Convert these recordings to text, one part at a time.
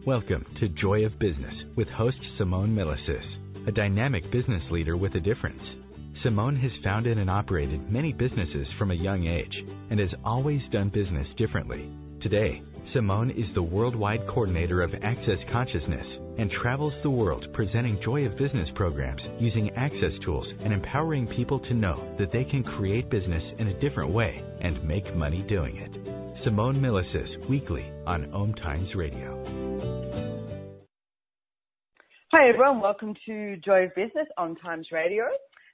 Welcome to Joy of Business with host Simone Milasas, a dynamic business leader with a difference. Simone has founded and operated many businesses from a young age and has always done business differently. Today, Simone is the worldwide coordinator of Access Consciousness and travels the world presenting Joy of Business programs using access tools and empowering people to know that they can create business in a different way and make money doing it. Simone Milasas, weekly on OMTimes Radio. Hi everyone, welcome to Joy of Business on OMTimes Radio.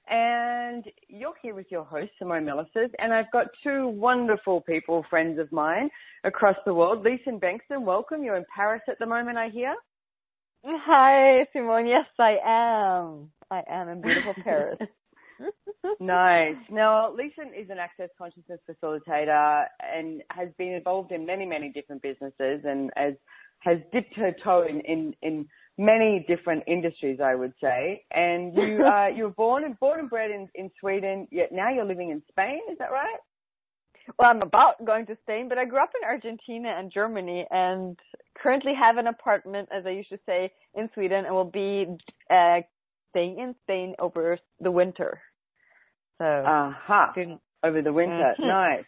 And you're here with your host, Simone Milasas, and I've got two wonderful people, friends of mine, across the world. Lisen, Bengsston, welcome. You're in Paris at the moment, I hear. Hi, Simone. Yes, I am. I am in beautiful Paris. Nice. Now, Lisen is an Access Consciousness Facilitator and has been involved in many, many different businesses and has dipped her toe in many different industries, I would say. And you were born and bred in Sweden, yet now you're living in Spain, is that right? Well, I'm about going to Spain, but I grew up in Argentina and Germany and currently have an apartment, as I used to say, in Sweden and will be staying in Spain over the winter. So, over the winter. Nice.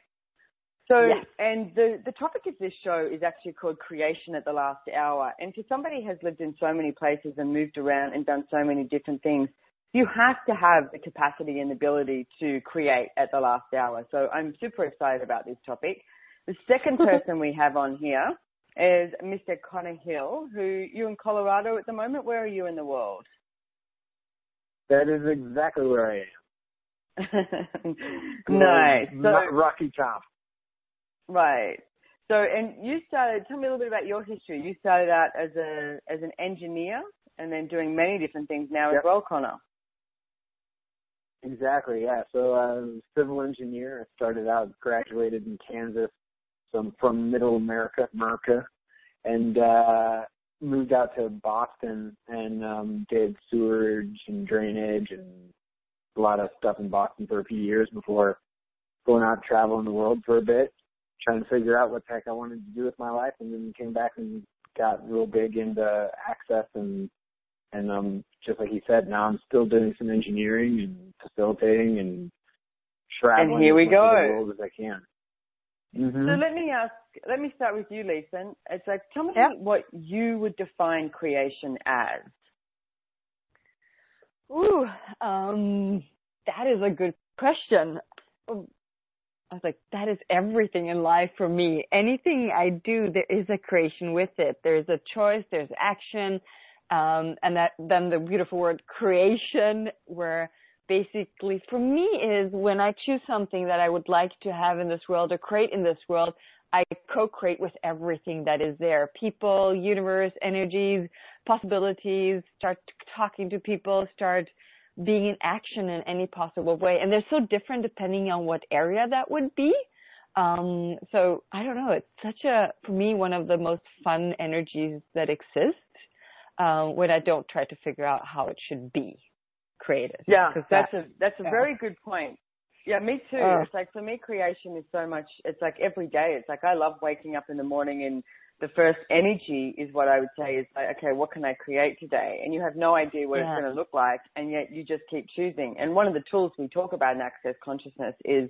So, yes. And the topic of this show is actually called Creation at the Last Hour. And for somebody who has lived in so many places and moved around and done so many different things, you have to have the capacity and ability to create at the last hour. So I'm super excited about this topic. The second person we have on here is Mr. Connor Hill, who you're in Colorado at the moment. Where are you in the world? That is exactly where I am. Nice. So, Rocky Top. Right. So, and you started, tell me a little bit about your history. You started out as an engineer and then doing many different things now as well, Connor. Exactly, yeah. So I was a civil engineer. I started out, graduated in Kansas, so I'm from middle America, and moved out to Boston and did sewage and drainage and a lot of stuff in Boston for a few years before going out traveling the world for a bit, trying to figure out what the heck I wanted to do with my life, and then came back and got real big into access and just like he said, now I'm still doing some engineering and facilitating and traveling and here we go. the world as I can. Mm-hmm. So let me start with you, Lisa. It's like, tell me what you would define creation as. Ooh, that is a good question. I was like, that is everything in life for me. Anything I do, there is a creation with it. There's a choice, there's action, and then the beautiful word creation, where basically for me is when I choose something that I would like to have in this world or create in this world, I co-create with everything that is there. People, universe, energies, possibilities, start talking to people, start being in action in any possible way. And they're so different depending on what area that would be. So I don't know, it's for me, one of the most fun energies that exist when I don't try to figure out how it should be created. Yeah, that's a very good point. Yeah, me too. It's like, for me, creation is so much, it's like every day. It's like I love waking up in the morning and the first energy is what I would say is like, okay, what can I create today? And you have no idea what it's going to look like, and yet you just keep choosing. And one of the tools we talk about in Access Consciousness is,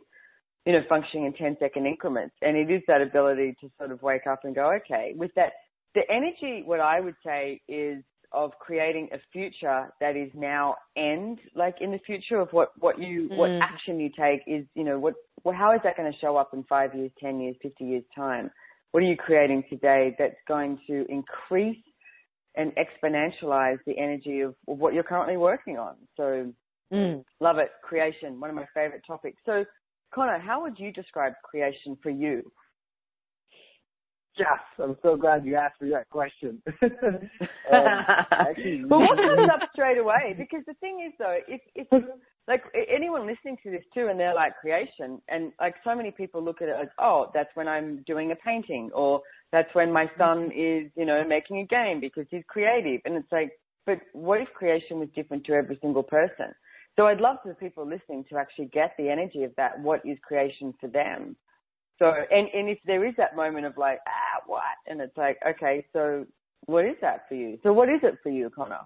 functioning in 10-second increments. And it is that ability to sort of wake up and go, okay, with that, the energy, what I would say is of creating a future that is now like in the future of what action you take is, how is that going to show up in 5 years, 10 years, 50 years time? What are you creating today that's going to increase and exponentialize the energy of what you're currently working on? So love it. Creation, one of my favorite topics. So Connor, how would you describe creation for you? Yes, I'm so glad you asked me that question. Well, what comes up straight away? Because the thing is, though, if like anyone listening to this too, and they're like creation, and like so many people look at it as, oh, that's when I'm doing a painting, or that's when my son is, making a game because he's creative. And it's like, but what if creation was different to every single person? So I'd love for people listening to actually get the energy of that. What is creation for them? So, and if there is that moment of like, what? And it's like, okay, so What is that for you? So what is it for you, Connor?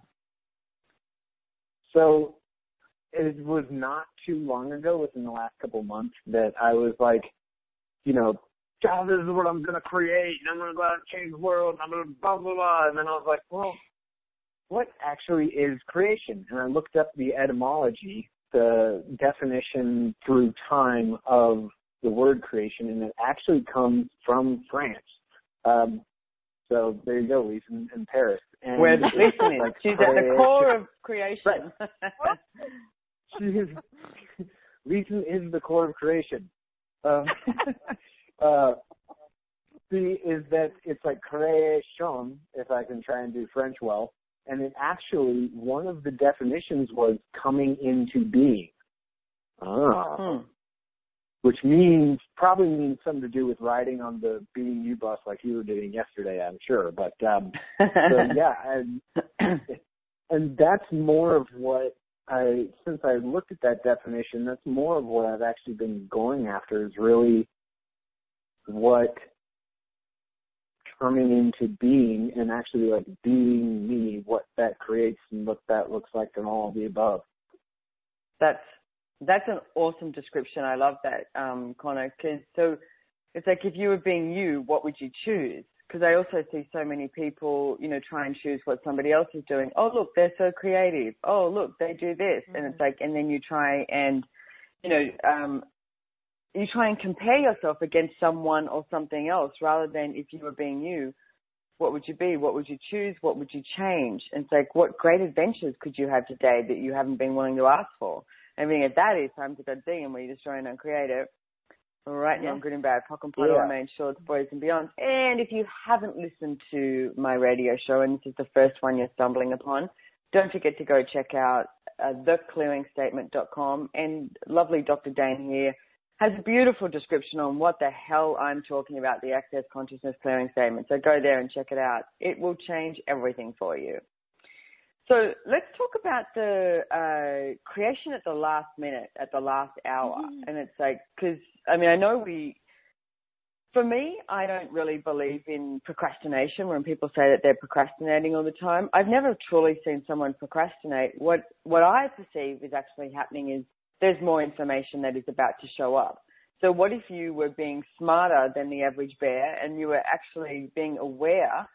So it was not too long ago, within the last couple of months, that I was like, you know, God, this is what I'm going to create, and I'm going to go out and change the world, and I'm going to blah, blah, blah. And then I was like, well, what actually is creation? And I looked up the etymology, the definition through time of the word creation, and it actually comes from France. So there you go, Lisen, in Paris. And where Lisen is. Like, she's at the core of creation. Right. Lisen is the core of creation. Is that it's like création, if I can try and do French well, and it actually, one of the definitions was coming into being. Which probably means something to do with riding on the Being You bus like you were doing yesterday, I'm sure. But, so yeah, and that's more of what since I looked at that definition, that's more of what I've actually been going after, is really what coming into being and actually like being me, what that creates and what that looks like, and all of the above. That's an awesome description. I love that, Connor, because so it's like, if you were being you, what would you choose? Because I also see so many people, you know, try and choose what somebody else is doing. Oh, look, they're so creative. Oh, look, they do this. Mm-hmm. And it's like, and then you try and, you know, you try and compare yourself against someone or something else, rather than, if you were being you, what would you be? What would you choose? What would you change? And it's like, what great adventures could you have today that you haven't been willing to ask for? I mean, if that is time to go digging, where you're just trying to create it. All right, now, good and bad, pock and pot, main shorts, boys and beyond. And if you haven't listened to my radio show, and this is the first one you're stumbling upon, don't forget to go check out theclearingstatement.com. And lovely Dr. Dane here has a beautiful description on what the hell I'm talking about, the Access Consciousness Clearing Statement. So go there and check it out. It will change everything for you. So let's talk about the creation at the last minute, at the last hour. Mm-hmm. And it's like, because, I mean, I know for me, I don't really believe in procrastination when people say that they're procrastinating all the time. I've never truly seen someone procrastinate. What I perceive is actually happening is there's more information that is about to show up. So what if you were being smarter than the average bear, and you were actually being aware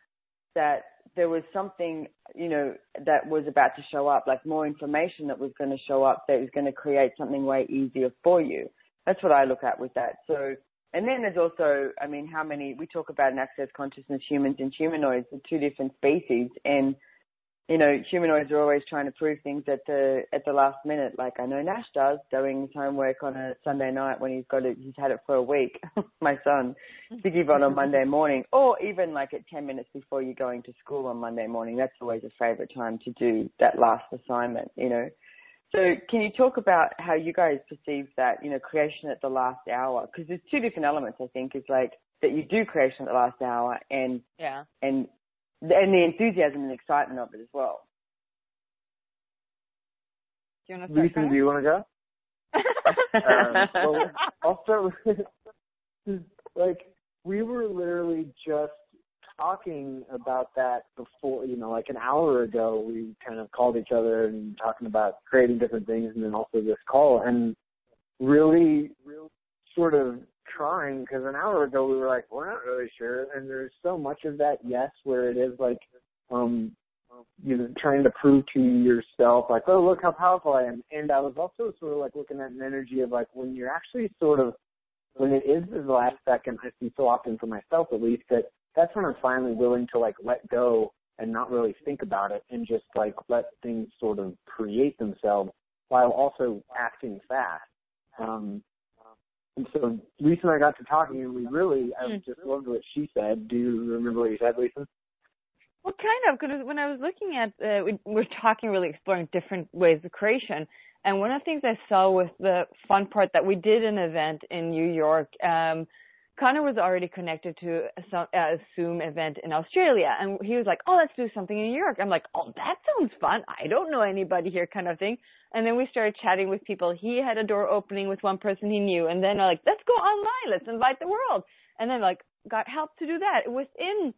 that there was something, you know, that was about to show up, like more information that was going to show up that was going to create something way easier for you. That's what I look at with that. So, and then there's also, I mean, we talk about in Access Consciousness, humans and humanoids, the two different species. And, you know, humanoids are always trying to prove things at the last minute. Like I know Nash does, doing his homework on a Sunday night when he's had it for a week. My son, Ziggy on Monday morning, or even like at 10 minutes before you're going to school on Monday morning. That's always a favorite time to do that last assignment, you know. So can you talk about how you guys perceive that, you know, creation at the last hour? Because there's two different elements, I think, is like that you do creation at the last hour and the enthusiasm and excitement of it as well. Do you want to start? Lisa, do you want to go? Well, I'll start with, like, we were literally just talking about that before, you know, like an hour ago. We kind of called each other and talking about creating different things, and then also this call, and really sort of trying, because an hour ago we were like, we're not really sure, and there's so much of that where it is like, you know, trying to prove to yourself, like, oh, look how powerful I am. And I was also sort of like looking at an energy of like, when you're actually sort of, when it is the last second, I see so often for myself at least, that's when I'm finally willing to like let go and not really think about it, and just like let things sort of create themselves while also acting fast. And so Lisa and I got to talking, and I just loved what she said. Do you remember what you said, Lisa? Well, kind of, because when I was looking at, we're talking, really exploring different ways of creation. And one of the things I saw with the fun part that we did an event in New York, Connor was already connected to a Zoom event in Australia. And he was like, oh, let's do something in New York. I'm like, oh, that sounds fun. I don't know anybody here, kind of thing. And then we started chatting with people. He had a door opening with one person he knew. And then like, let's go online. Let's invite the world. And then like got help to do that. Within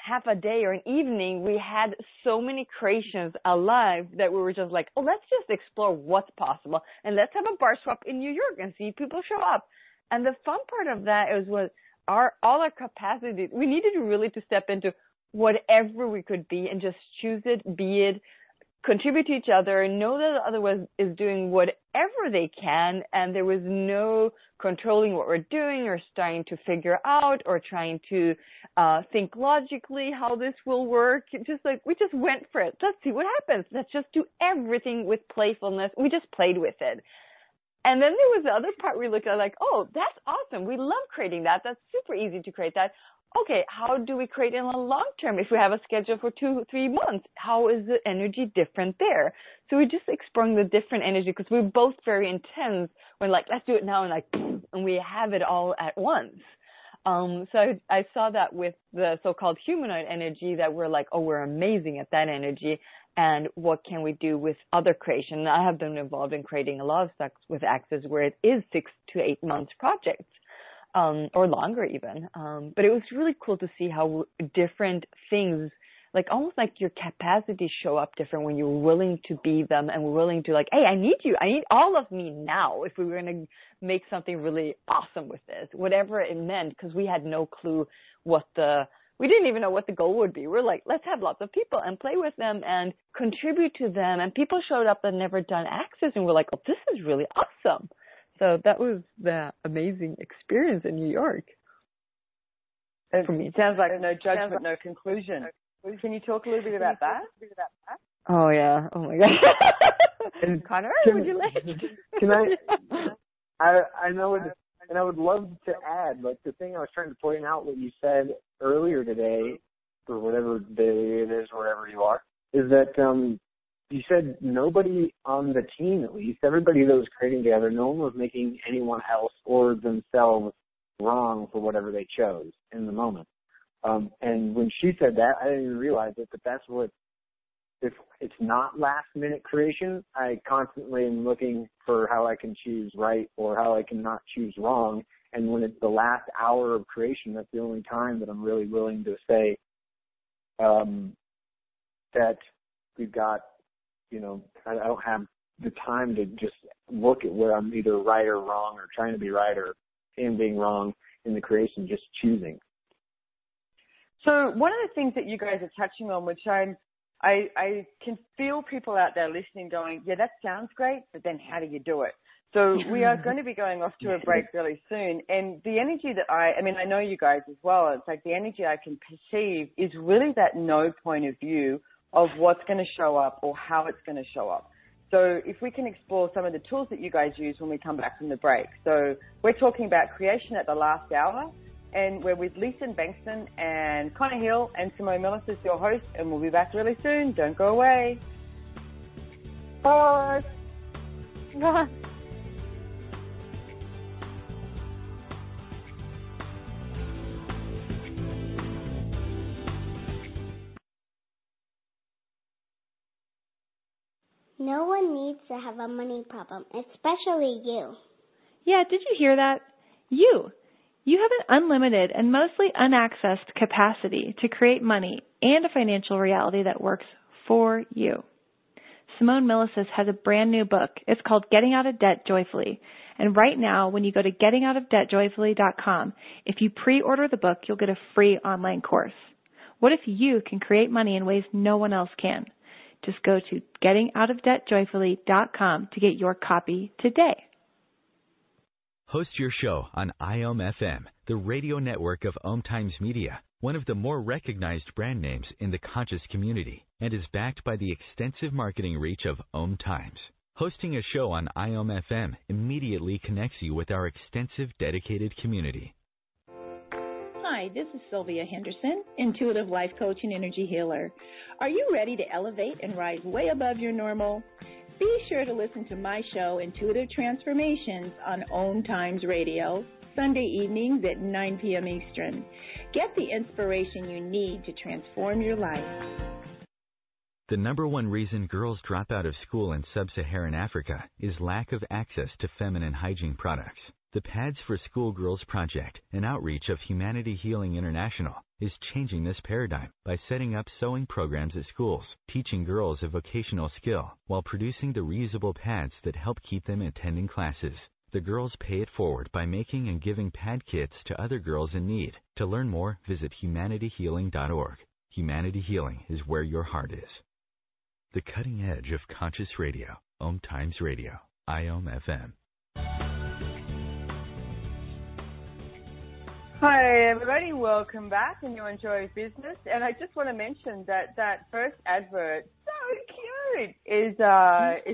half a day or an evening, we had so many creations alive that we were just like, oh, let's just explore what's possible. And let's have a bar swap in New York and see people show up. And the fun part of that was all our capacity. We needed really to step into whatever we could be and just choose it, be it, contribute to each other, know that the other one is doing whatever they can, and there was no controlling what we're doing or trying to figure out or trying to think logically how this will work. Just like we just went for it. Let's see what happens. Let's just do everything with playfulness. We just played with it. And then there was the other part we looked at like, oh, that's awesome. We love creating that. That's super easy to create that. Okay, how do we create in the long term? If we have a schedule for 2-3 months, how is the energy different there? So we're just exploring the different energy because we're both very intense when like, let's do it now and like, and we have it all at once. So I saw that with the so-called humanoid energy that we're like, oh, we're amazing at that energy. And what can we do with other creation? And I have been involved in creating a lot of stuff with Access where it is 6 to 8 months projects. Or longer even. But it was really cool to see how different things, like almost like your capacities show up different when you're willing to be them and we're willing to like, hey, I need you. I need all of me now if we were going to make something really awesome with this, whatever it meant, because we had no clue we didn't even know what the goal would be. We're like, let's have lots of people and play with them and contribute to them. And people showed up that never done Access and we're like, oh, this is really awesome. So that was the amazing experience in New York. For me. It sounds like no judgment, no conclusion. Can you talk a little bit about that? Oh, yeah. Oh, my God. Connor, would you like to? Can I know it, and I would love to add, like the thing I was trying to point out what you said earlier today, or whatever day it is, wherever you are, is that you said nobody on the team, at least, everybody that was creating together, no one was making anyone else or themselves wrong for whatever they chose in the moment. And when she said that, I didn't even realize it, but that's what, if it's not last-minute creation, I constantly am looking for how I can choose right or how I can not choose wrong. And when it's the last hour of creation, that's the only time that I'm really willing to say that we've got, I don't have the time to just look at where I'm either right or wrong or trying to be right or being wrong in the creation, just choosing. So one of the things that you guys are touching on, which I can feel people out there listening going, yeah, that sounds great, but then how do you do it? So we are going to be going off to a break really soon. And the energy that I know you guys as well, it's like the energy I can perceive is really that no point of view of what's going to show up or how it's going to show up. So if we can explore some of the tools that you guys use when we come back from the break. So we're talking about creation at the last hour, and we're with Lisen, Bengsston, and Connor Hill, and Simone Milasas, your host, and we'll be back really soon. Don't go away. Bye. Bye. No one needs to have a money problem, especially you. Yeah, did you hear that? You have an unlimited and mostly unaccessed capacity to create money and a financial reality that works for you. Simone Milasas has a brand new book. It's called Getting Out of Debt Joyfully. And right now, when you go to gettingoutofdebtjoyfully.com, if you pre-order the book, you'll get a free online course. What if you can create money in ways no one else can? Just go to gettingoutofdebtjoyfully.com to get your copy today. Host your show on IOM-FM, the radio network of OMTimes Media, one of the more recognized brand names in the conscious community, and is backed by the extensive marketing reach of OMTimes. Hosting a show on IOM-FM immediately connects you with our extensive dedicated community. Hi, this is Sylvia Henderson, intuitive life coach and energy healer. Are you ready to elevate and rise way above your normal? Be sure to listen to my show, Intuitive Transformations, on OMTimes Radio, Sunday evenings at 9 p.m. Eastern. Get the inspiration you need to transform your life. The number one reason girls drop out of school in sub-Saharan Africa is lack of access to feminine hygiene products. The Pads for Schoolgirls Project, an outreach of Humanity Healing International, is changing this paradigm by setting up sewing programs at schools, teaching girls a vocational skill while producing the reusable pads that help keep them attending classes. The girls pay it forward by making and giving pad kits to other girls in need. To learn more, visit humanityhealing.org. Humanity Healing is where your heart is. The cutting edge of conscious radio, OMTimes Radio, IOM FM. Hi everybody, welcome back and you enjoy business. And I just want to mention that first advert, so cute, is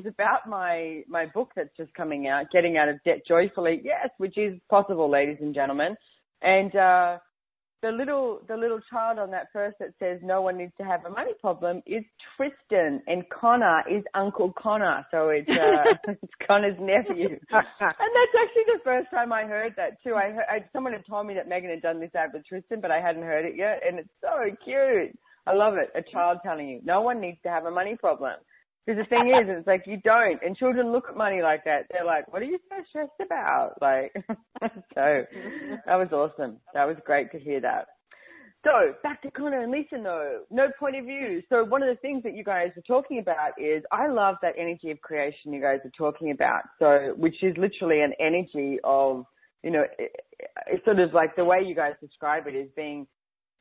about my book that's just coming out, Getting Out of Debt Joyfully. Yes, which is possible, ladies and gentlemen. And the little child on that first that says no one needs to have a money problem is Tristan, and Connor is Uncle Connor. So it's Connor's nephew. And that's actually the first time I heard that too. Someone had told me that Megan had done this ad with Tristan, but I hadn't heard it yet. And it's so cute. I love it. A child telling you no one needs to have a money problem. Because the thing is, it's like you don't. And children look at money like that. They're like, what are you so stressed about? Like, so that was awesome. That was great to hear that. So back to Connor and Lisen though, no point of view. So one of the things that you guys are talking about is, I love that energy of creation you guys are talking about. So, which is literally an energy of, it's sort of like the way you guys describe it is being,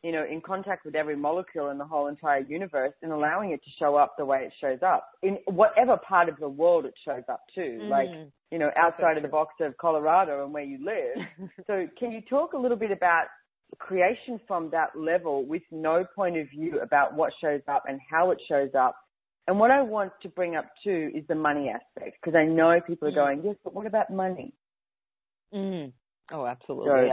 in contact with every molecule in the whole entire universe and allowing it to show up the way it shows up in whatever part of the world it shows up to, like, outside of the box of Colorado and where you live. So can you talk a little bit about creation from that level with no point of view about what shows up and how it shows up? And what I want to bring up too is the money aspect, because I know people are going, yes, but what about money? Oh, absolutely.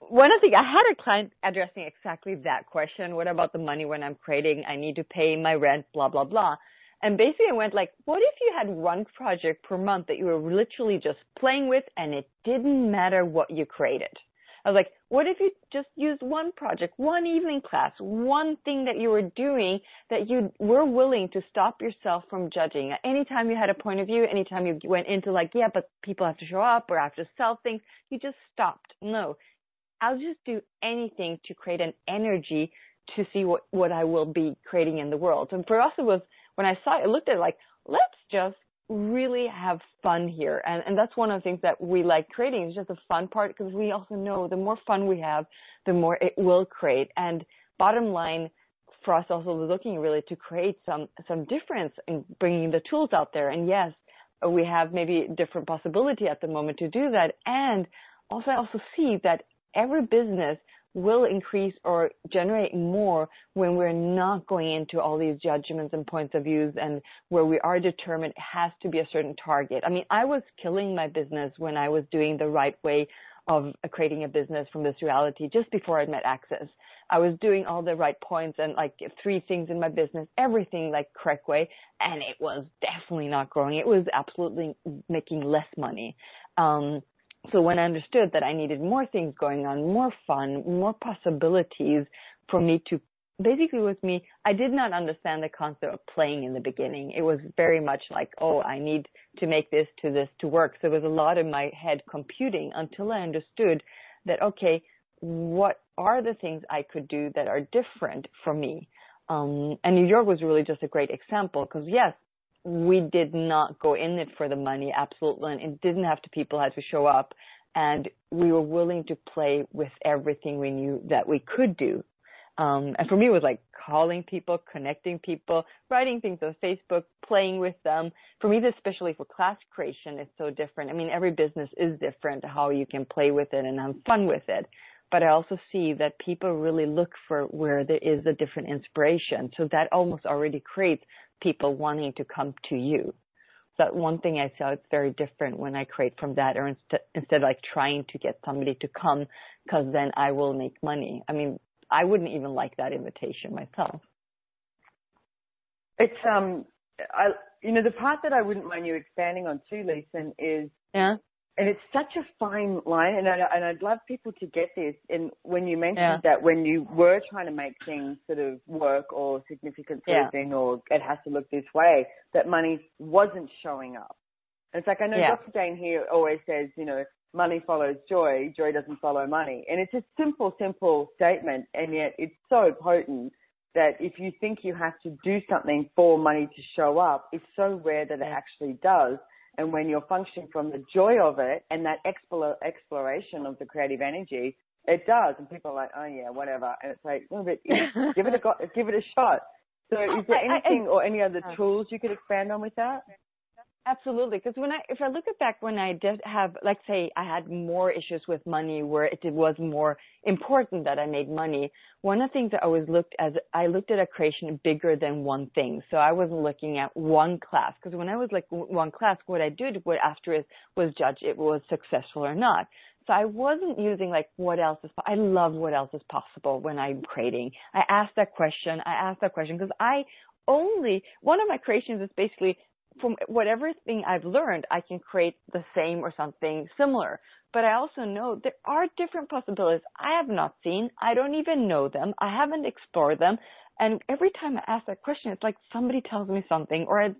One of the things, I had a client addressing exactly that question. What about the money when I'm creating? I need to pay my rent, blah, blah, blah. And basically I went like, what if you had one project per month that you were literally just playing with and it didn't matter what you created? I was like, what if you just used one project, one evening class, one thing that you were doing that you were willing to stop yourself from judging? Anytime you had a point of view, anytime you went into like, yeah, but people have to show up or have to sell things, you just stopped. No. I'll just do anything to create an energy to see what I will be creating in the world. And for us, it was, when I looked at it like, let's just really have fun here. And that's one of the things that we like creating, is just the fun part, because we also know the more fun we have, the more it will create. And bottom line for us also looking really to create some difference in bringing the tools out there. And yes, we have maybe different possibility at the moment to do that. And also I also see that every business will increase or generate more when we're not going into all these judgments and points of views, and where we are determined it has to be a certain target. I mean, I was killing my business when I was doing the right way of creating a business from this reality just before I met Access. I was doing all the right points and like 3 things in my business, everything like correct way, and it was definitely not growing. It was absolutely making less money. So when I understood that I needed more things going on, more fun, more possibilities for me to, basically with me, I did not understand the concept of playing in the beginning. It was very much like, oh, I need to make this to work. So there was a lot in my head computing until I understood that, okay, what are the things I could do that are different from me? And New York was really just a great example, because yes, we did not go in it for the money, absolutely. And it didn't have to, people had to show up. And we were willing to play with everything we knew that we could do. And for me, it was like calling people, connecting people, writing things on Facebook, playing with them. For me, especially for class creation, it's so different. I mean, every business is different, how you can play with it and have fun with it. But I also see that people really look for where there is a different inspiration. So that almost already creates people wanting to come to you. So that one thing I saw, it's very different when I create from that, or instead like trying to get somebody to come because then I will make money. I mean, I wouldn't even like that invitation myself. It's, the part that I wouldn't mind you expanding on too, Lisen, is, and it's such a fine line, and I'd love people to get this. And when you mentioned that when you were trying to make things sort of work or significant sort of thing, or it has to look this way, that money wasn't showing up. And it's like, I know Dr. Dane here always says, money follows joy, joy doesn't follow money. And it's a simple statement, and yet it's so potent that if you think you have to do something for money to show up, it's so rare that it actually does. And when you're functioning from the joy of it and that exploration of the creative energy, it does. And people are like, oh, yeah, whatever. And it's like, oh, but give it a shot. So is there anything or any other tools you could expand on with that? Absolutely, because if I look back when I did have, like, say, I had more issues with money where it was more important that I made money. One of the things that I always looked at a creation bigger than one thing. So I wasn't looking at one class, because when I was like one class, what I did after was judge it was successful or not. So I wasn't using like what else is. I love what else is possible when I'm creating. I ask that question because one of my creations is basically, from whatever thing I've learned, I can create the same or something similar. But I also know there are different possibilities I have not seen. I don't even know them. I haven't explored them. And every time I ask that question, it's like somebody tells me something, or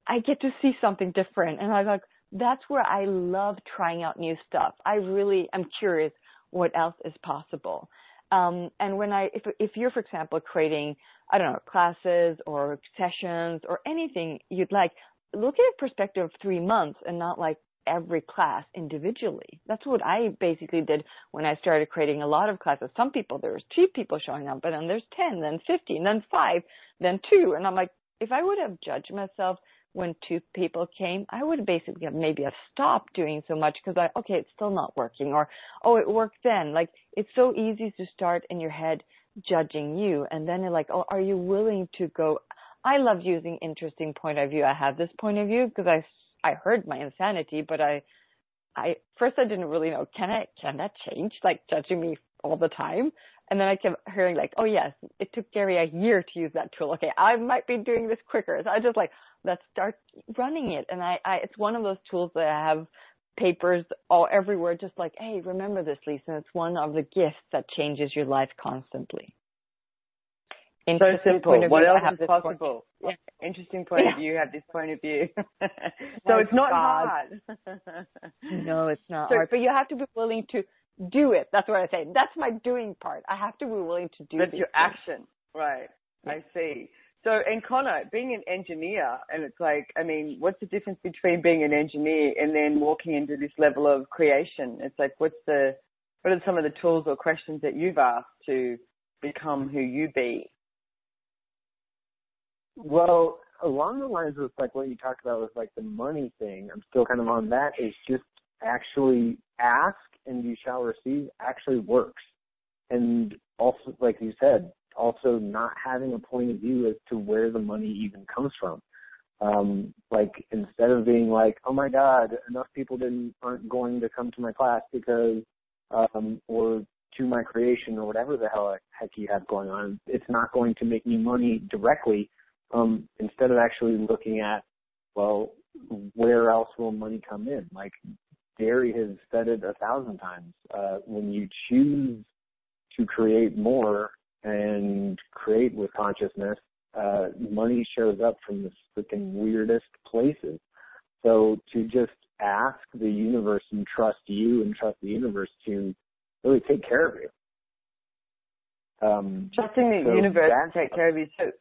I get to see something different. And I'm like, that's where I love trying out new stuff. I really am curious what else is possible. And if you're, for example, creating, I don't know, classes or sessions or anything you'd like, look at a perspective of 3 months and not like every class individually. That's what I basically did when I started creating a lot of classes. Some people, there's 2 people showing up, but then there's 10, then 15, then 5, then 2. And I'm like, if I would have judged myself when 2 people came, I would basically have stopped doing so much because it's still not working, or, oh, it worked then. Like, it's so easy to start in your head judging you. And then you're like, oh, are you willing to go? I love using interesting point of view. I have this point of view because I heard my insanity, but I first I didn't really know, can that change? Like judging me all the time. And then I kept hearing like, oh yes, it took Gary a year to use that tool. Okay, I might be doing this quicker. So I just like, let's start running it. And it's one of those tools that I have papers all everywhere, just like, hey, remember this, Lisa. It's one of the gifts that changes your life constantly. So simple. What else is possible? Yeah. Interesting point of view. You have this point of view. So it's not hard. No, it's not hard. But you have to be willing to do it. That's what I say. That's my doing part. I have to be willing to do it. That's your action. Right. Yeah. I see. So, and Connor, being an engineer, and it's like, I mean, what's the difference between being an engineer and then walking into this level of creation? It's like, what are some of the tools or questions that you've asked to become who you be? Well, along the lines of like what you talked about with like the money thing, I'm still kind of on that, is just actually ask and you shall receive actually works. And also, like you said, also not having a point of view as to where the money even comes from. Like instead of being like, oh my God, enough people aren't going to come to my class because, or to my creation or whatever the heck you have going on, it's not going to make me money directly. Instead of actually looking at, well, where else will money come in? Like Gary has said it 1,000 times. When you choose to create more and create with consciousness, money shows up from the freaking weirdest places. So to just ask the universe and trust you and trust the universe to really take care of you. Trusting the universe to take care of you too.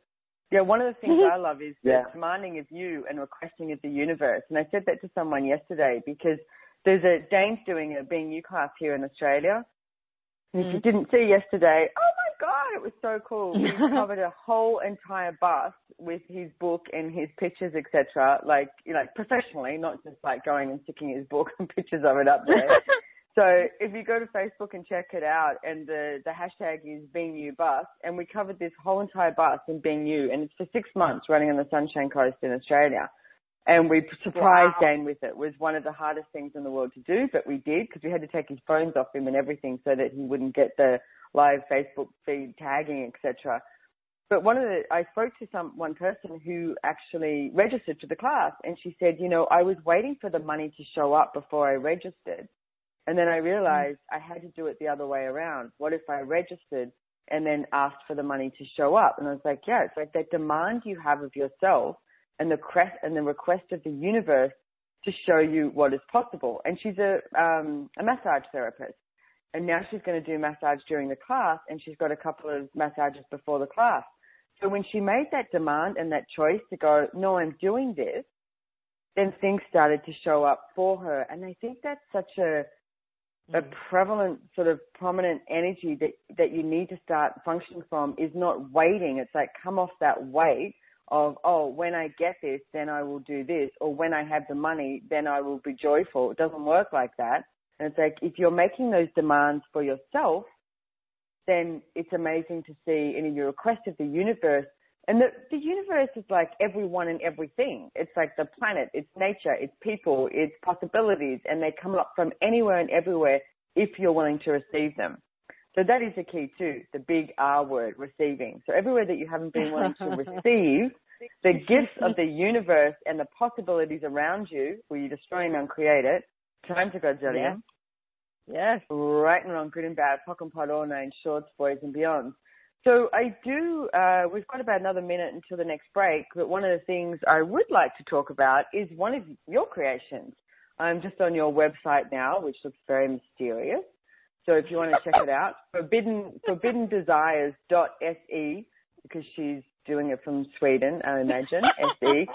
Yeah, one of the things I love is demanding of you and requesting of the universe. And I said that to someone yesterday because Dane's doing a Being You class here in Australia. And if you didn't see yesterday, oh my God, it was so cool. We covered a whole entire bus with his book and his pictures, etc. Like, professionally, not just like going and sticking his book and pictures of it up there. So if you go to Facebook and check it out, and the hashtag is Being You Bus, and we covered this whole entire bus in Being You, and it's for 6 months running on the Sunshine Coast in Australia. And we surprised Dane with it. It was one of the hardest things in the world to do, but we did because we had to take his phones off him and everything so that he wouldn't get the live Facebook feed tagging, etc. But I spoke to one person who actually registered to the class, and she said, I was waiting for the money to show up before I registered. And then I realized I had to do it the other way around. What if I registered and then asked for the money to show up? And I was like, yeah, it's like that demand you have of yourself and the request of the universe to show you what is possible. And she's a massage therapist. And now she's going to do massage during the class, and she's got a couple of massages before the class. So when she made that demand and that choice to go, no, I'm doing this, then things started to show up for her. And I think that's such a prevalent, sort of prominent energy that you need to start functioning from, is not waiting. It's like, come off that weight of, oh, when I get this, then I will do this, or when I have the money, then I will be joyful. It doesn't work like that. And it's like, if you're making those demands for yourself, then it's amazing to see in your request of the universe. And the universe is like everyone and everything. It's like the planet, it's nature, it's people, it's possibilities, and they come up from anywhere and everywhere if you're willing to receive them. So that is the key too, the big R word, receiving. So everywhere that you haven't been willing to receive the gifts of the universe and the possibilities around you, where you destroy and uncreate it, time to go, Jillian. Yes. Right and wrong, good and bad, pock and pot, all nine, shorts, boys and beyond. So we've got about another minute until the next break, but one of the things I would like to talk about is one of your creations. I'm just on your website now, which looks very mysterious. So if you want to check it out, forbiddendesires.se, because she's doing it from Sweden, I imagine, SE.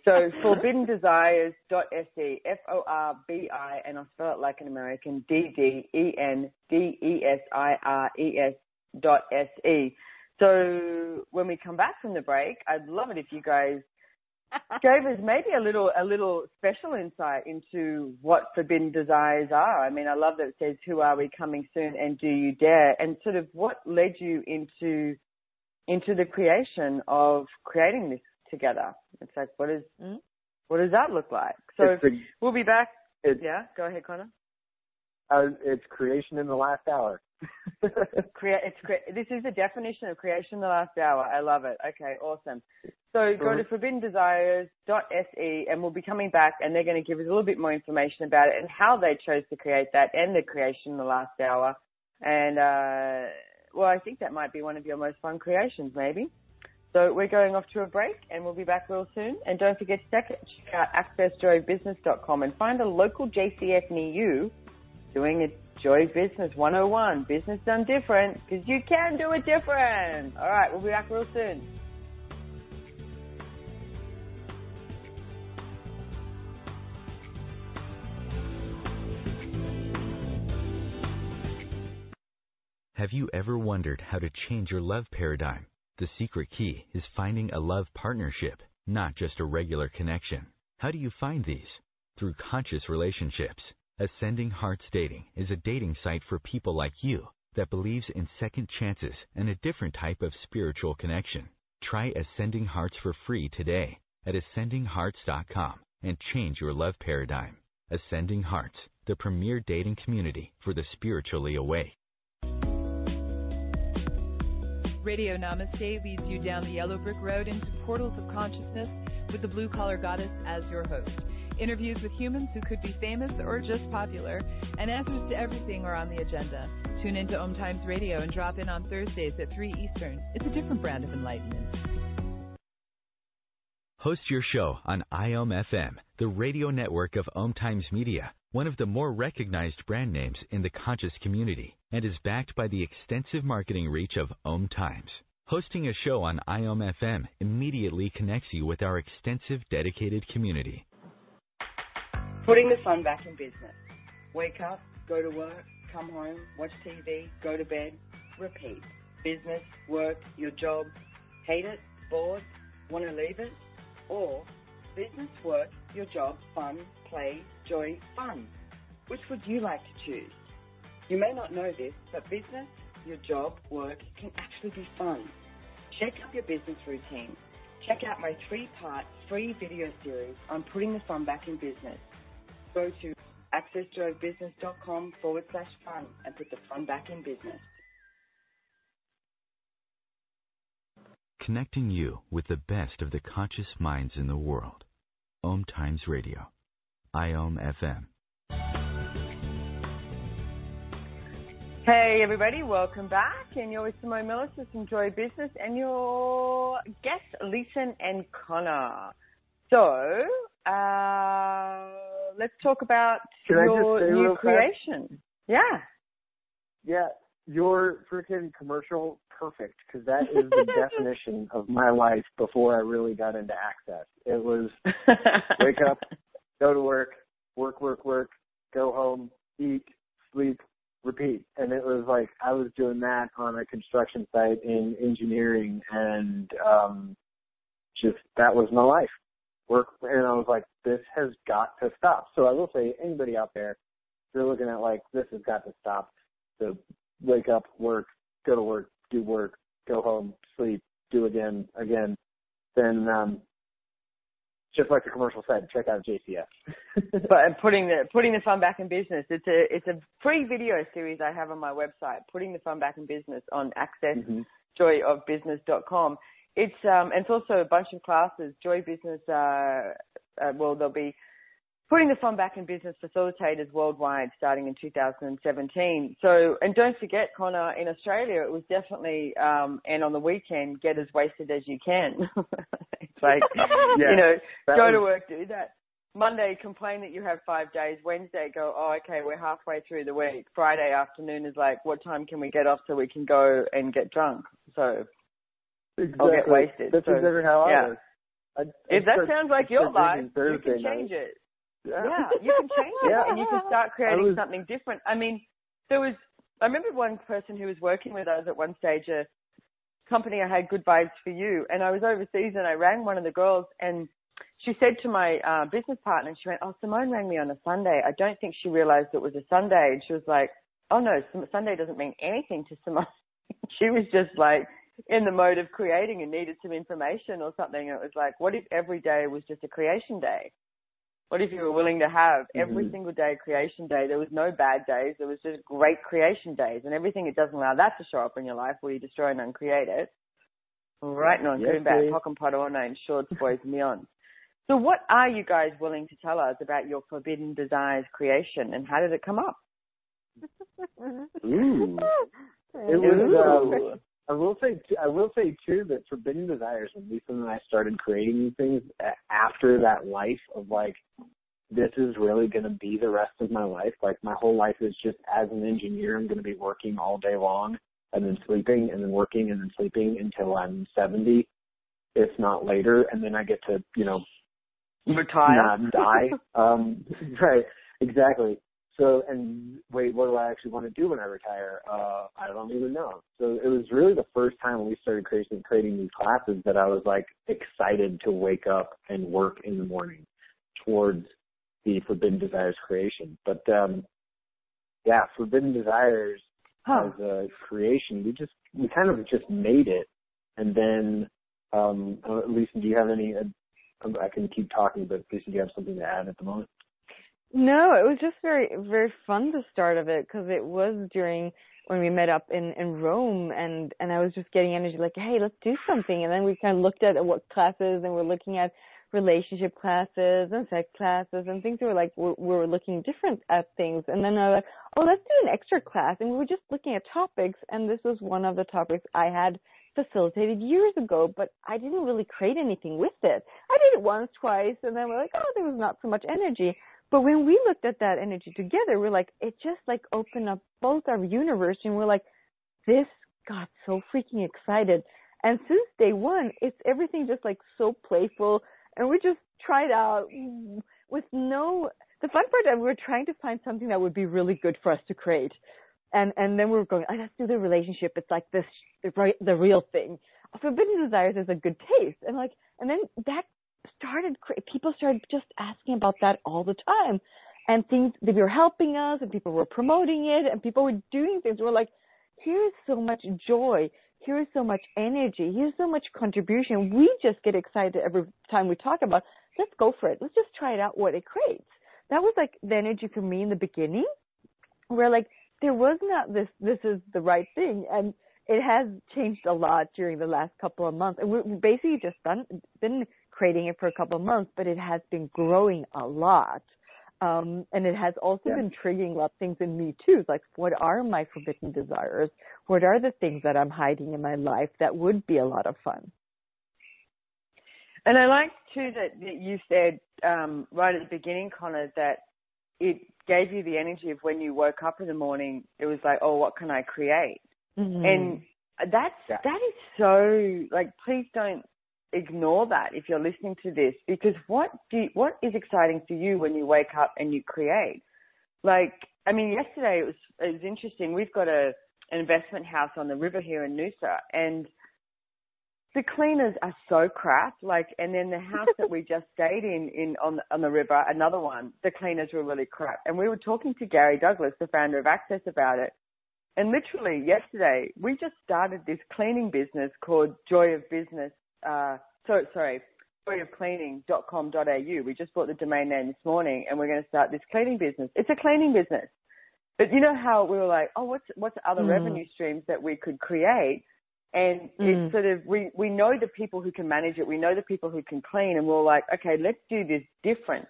So forbiddendesires.se, FORBI, and I'll spell it like an American, DDENDESIRES.SE. So when we come back from the break, I'd love it if you guys gave us maybe a little special insight into what Forbidden Desires are. I mean, I love that it says, who are we, coming soon, and do you dare? And sort of what led you into the creation of creating this together. It's like, what does that look like? So we'll be back. Yeah, go ahead, Connor. It's creation in the last hour. This is the definition of creation in the last hour. I love it. Okay, awesome. So go to forbiddendesires.se, and we'll be coming back, and they're going to give us a little bit more information about it and how they chose to create that and the creation in the last hour. And, well, I think that might be one of your most fun creations, maybe. So we're going off to a break, and we'll be back real soon. And don't forget to check out accessjoybusiness.com and find a local JCF near you doing a Joy Business 101, business done different, because you can do it different. All right, we'll be back real soon. Have you ever wondered how to change your love paradigm? The secret key is finding a love partnership, not just a regular connection. How do you find these? Through conscious relationships. Ascending Hearts Dating is a dating site for people like you that believes in second chances and a different type of spiritual connection. Try Ascending Hearts for free today at ascendinghearts.com and change your love paradigm. Ascending Hearts, the premier dating community for the spiritually awake. Radio Namaste leads you down the yellow brick road into portals of consciousness with the blue collar goddess as your host. Interviews with humans who could be famous or just popular, and answers to everything are on the agenda. Tune into OMTimes Radio and drop in on Thursdays at 3 Eastern. It's a different brand of enlightenment. Host your show on IOM-FM, the radio network of OMTimes Media, one of the more recognized brand names in the conscious community, and is backed by the extensive marketing reach of OMTimes. Hosting a show on IOM-FM immediately connects you with our extensive dedicated community. Putting the fun back in business. Wake up, go to work, come home, watch TV, go to bed, repeat. Business, work, your job, hate it, bored, want to leave it, or business, work, your job, fun, play, joy, fun. Which would you like to choose? You may not know this, but business, your job, work can actually be fun. Check up your business routine. Check out my 3-part free video series on putting the fun back in business. Go to accessjoybusiness.com/fun and put the fun back in business. Connecting you with the best of the conscious minds in the world. OMTimes Radio. IOM-FM. Hey everybody, welcome back. And you're with Simone Milasas from Joy Business and your guests, Lisen and Connor. So, let's talk about your new creation. Yeah. Yeah. Your freaking commercial, perfect, because that is the definition of my life before I really got into Access. It was wake up, go to work, work, go home, eat, sleep, repeat. And it was like I was doing that on a construction site in engineering, and just that was my life. Work, and I was like, this has got to stop. So I will say, anybody out there, if you're looking at like, this has got to stop, so wake up, work, go to work, do work, go home, sleep, do again, then just like the commercial said, check out JCF. But putting the fun back in business, it's a free video series I have on my website, Putting the Fun Back in Business, on accessjoyofbusiness.com. It's also a bunch of classes, Joy Business, there'll be Putting the Fun Back in Business Facilitators worldwide starting in 2017. So, and don't forget, Connor, in Australia, it was definitely, and on the weekend, get as wasted as you can. It's like, go to work, do that. Monday, complain that you have 5 days. Wednesday, go, oh, okay, we're halfway through the week. Friday afternoon is like, what time can we get off so we can go and get drunk? So, I'll get wasted. That's exactly how I was. If that sounds like your life, you can change it. Yeah, you can change it, and you can start creating something different. I mean, I remember one person who was working with us at one stage, a company I had Good Vibes for You, and I was overseas, and I rang one of the girls, and she said to my business partner, she went, oh, Simone rang me on a Sunday. I don't think she realized it was a Sunday. And she was like, oh, no, Sunday doesn't mean anything to Simone. She was just like in the mode of creating and needed some information or something. And it was like, what if every day was just a creation day? What if you were willing to have every single day creation day? There was no bad days. There was just great creation days. And everything that doesn't allow that to show up in your life, where you destroy and uncreate it. Right on, good and bad, hock and pot all names, shorts, boys and beyond. So what are you guys willing to tell us about your Forbidden Desires creation, and how did it come up? Ooh. It was, I will say too that Forbidden Desires, when Lisa and I started creating these things after that life of like, this is really going to be the rest of my life. Like my whole life is just as an engineer, I'm going to be working all day long and then sleeping and then working and then sleeping until I'm 70, if not later. And then I get to, retire, not die. Right. Exactly. So, and wait, what do I actually want to do when I retire? I don't even know. So it was really the first time when we started creating these classes that I was like excited to wake up and work in the morning towards the Forbidden Desires creation. But, Forbidden Desires as a creation, we kind of just made it. And then, Lisa, do you have any, I can keep talking, but Lisa, do you have something to add at the moment? No, it was just very, very fun, the start of it, because it was during when we met up in Rome, and I was just getting energy like, hey, let's do something. And then we kind of looked at what classes, and we're looking at relationship classes and sex classes and things. We were like, we're looking different at things. And then I was like, oh, let's do an extra class. And we were just looking at topics, and this was one of the topics I had facilitated years ago, but I didn't really create anything with it. I did it once, twice, and then we're like, oh, there was not so much energy. But when we looked at that energy together, we're like, it just like opened up both our universe, and we're like, this got so freaking excited. And since day one, it's everything just like so playful, and we just tried out with the fun part that we were trying to find something that would be really good for us to create. And then we were going, let's do the relationship. It's like this, the real thing. Forbidden Desires is a good taste. And then that people started just asking about that all the time, and things, they were helping us, and people were promoting it, and people were doing things. We're like, here's so much joy, here's so much energy, here's so much contribution. We just get excited every time we talk about, let's go for it. Let's just try it out, what it creates. That was like the energy for me in the beginning, where like there was not this is the right thing, and it has changed a lot during the last couple of months. And we've basically just been creating it for a couple of months, but it has been growing a lot. And it has also been triggering a lot of things in me too. Like, what are my forbidden desires? What are the things that I'm hiding in my life that would be a lot of fun? And I like too that you said right at the beginning, Connor, that it gave you the energy of when you woke up in the morning. It was like, oh, what can I create? Mm-hmm. And that is so, like, please don't ignore that if you're listening to this, because what is exciting for you when you wake up and you create? Like, I mean, yesterday it was interesting. We've got an investment house on the river here in Noosa, and the cleaners are so crap. Like, and then the house that we just stayed in on the river, another one, the cleaners were really crap. And we were talking to Gary Douglas, the founder of Access, about it. And literally yesterday, we just started this cleaning business called joyofcleaning.com.au. We just bought the domain name this morning, and we're going to start this cleaning business. It's a cleaning business. But you know how we were like, oh, what's other revenue streams that we could create? And it's sort of, we know the people who can manage it. We know the people who can clean, and we're like, okay, let's do this different.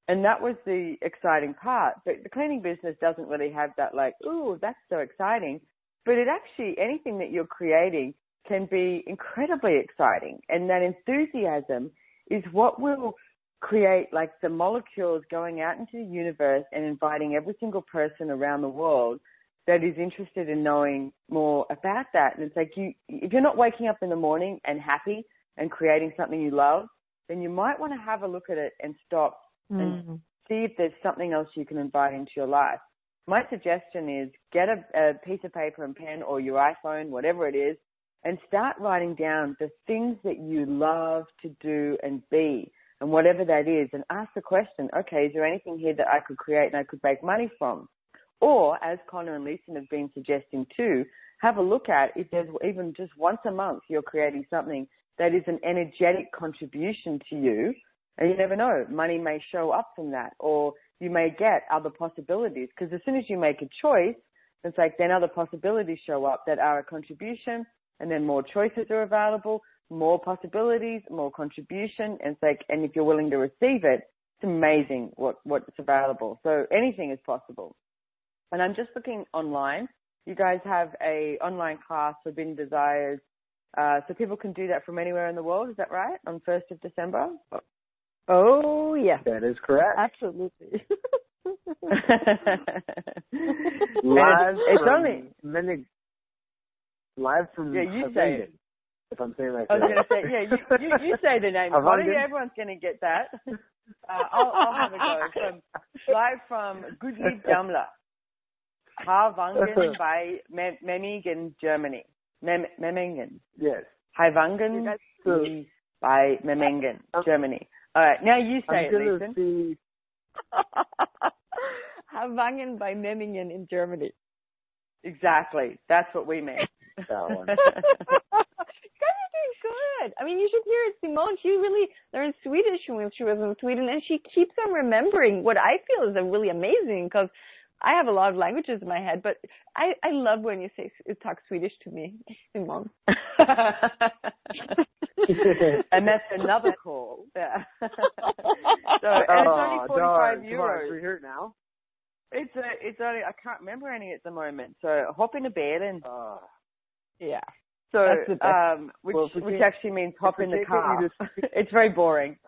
And that was the exciting part. But the cleaning business doesn't really have that, like, ooh, that's so exciting. But it actually, anything that you're creating can be incredibly exciting. And that enthusiasm is what will create, like, the molecules going out into the universe and inviting every single person around the world that is interested in knowing more about that. And it's like, if you're not waking up in the morning and happy and creating something you love, then you might want to have a look at it and stop and see if there's something else you can invite into your life. My suggestion is get a piece of paper and pen, or your iPhone, whatever it is, and start writing down the things that you love to do and be, and whatever that is, and ask the question, okay, is there anything here that I could create and I could make money from? Or, as Connor and Lisen have been suggesting too, have a look at if there's even just once a month you're creating something that is an energetic contribution to you. And you never know, money may show up from that, or you may get other possibilities. Because as soon as you make a choice, it's like then other possibilities show up that are a contribution, and then more choices are available, more possibilities, more contribution. And it's like, and if you're willing to receive it, it's amazing what's available. So anything is possible. And I'm just looking online. You guys have a online class, Forbidden Desires, so people can do that from anywhere in the world. Is that right? On 1st of December? Oh, yeah. That is correct. Absolutely. Live from you say it. If I'm saying that. I was going to say, yeah, you say the name. Everyone's going to get that. I'll have a go. Live from Goodlieb Dammler. Havangen by Memmingen, Germany. Memmingen. Yes. Havangen by Memmingen, Germany. All right, now you say it, Lisen. Havangen by Memmingen in Germany. Exactly. That's what we meant. That one. You guys are doing good. I mean, you should hear it. Simone, she really learned Swedish when she was in Sweden, and she keeps on remembering what I feel is really amazing, because I have a lot of languages in my head, but I love when you talk Swedish to me, Simone. And that's another call. Yeah. So and it's only 45 euros. Come on, we're here now. It's only, I can't remember any at the moment. So hop in a bed and yeah. So which actually means hop in the car. It's very boring.